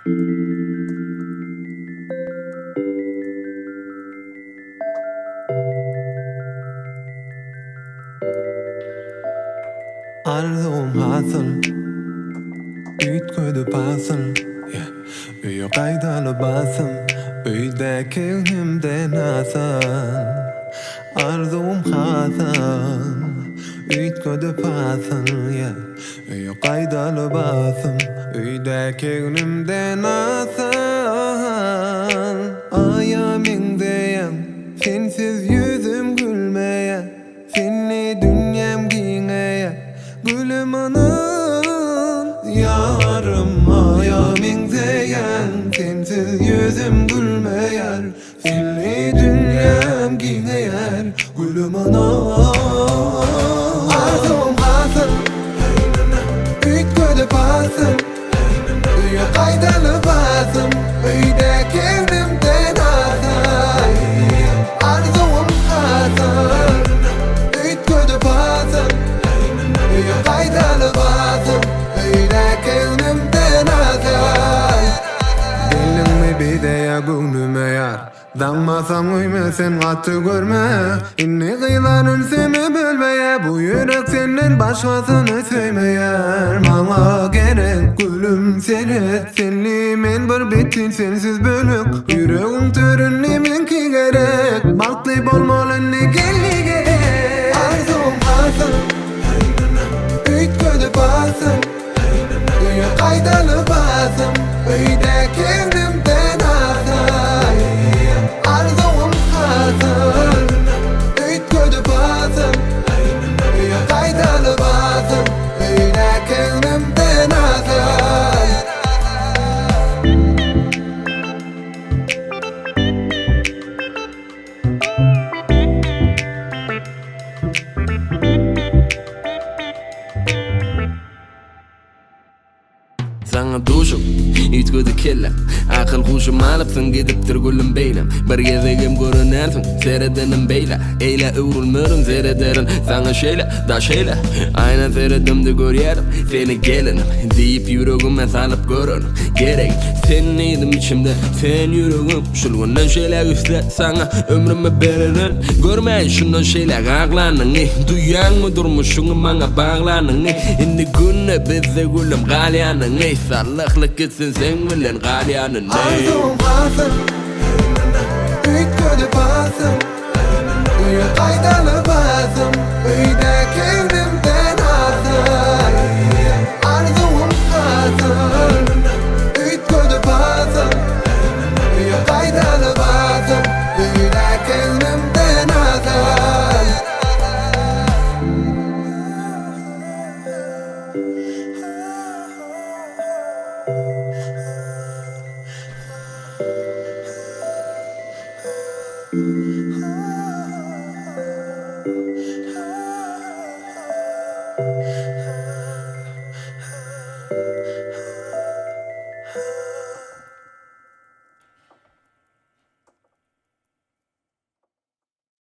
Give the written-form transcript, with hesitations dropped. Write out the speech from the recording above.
Arzum hasıl Ütköydü basıl Üyo qaydalı basım Üyde kelimde nasıl Arzum hasıl Ütköydü basıl Üyo qaydalı basım Üyde kelimde nasıl Ayamingdeyem Sensiz yüzüm gülmeye Seni dünyam giyneye Gülüm anın yarım ayamingdeyen Sensiz yüzüm gülmeyer Seni dünyam giyneyar Gülüm anın Arzum hasıl Ütköydü basım Üye qaydalı basım Üyde kendimden asıl Arzum hasıl Ütköydü basım Üye qaydalı basım Üyde kendimden asıl Dilimmi bideye gönlüme yar Danmasam uyma sen katı görme İnni kıylanın seni bölmeye Bu yürek senden başkasını söymeyer Bana gerek gülüm seni Senli men bir bitin sensiz bölük Yüreğim törünni minki gerek Baktı bolmalı ne gelli gerek Arzum hasıl Ütköydü basım Üye qaydalı basım Üyde kendimden asıl Arzum hasıl Ütköydü basım Üye qaydalı basım Üyde kendimden asıl Sana duşum, ütköydü kellem Akıl kuşum alıpsın gidiptir gülüm beylem Bir gezegim görünersin, seyredenim beyla Eyle övrülmörüm seyrederin sana şeyle, da şeyle Aynen seyredimdi görüyerim, seni gelinim Deyip yüreğime salıp görün gerek Sen neydim içimde, sen yüreğim Şulgundan şeyler üstle sana ömrümü veririn Görmeyin şundan şeyler ağlanın Duyan mı durmuşsun bana bağlanın Indi günne bizde gülüm galyanın Sallıklık gitsin sen bilen galyanın Arzum hasıl Ütköydü basım Üye qaydalı basım Üyde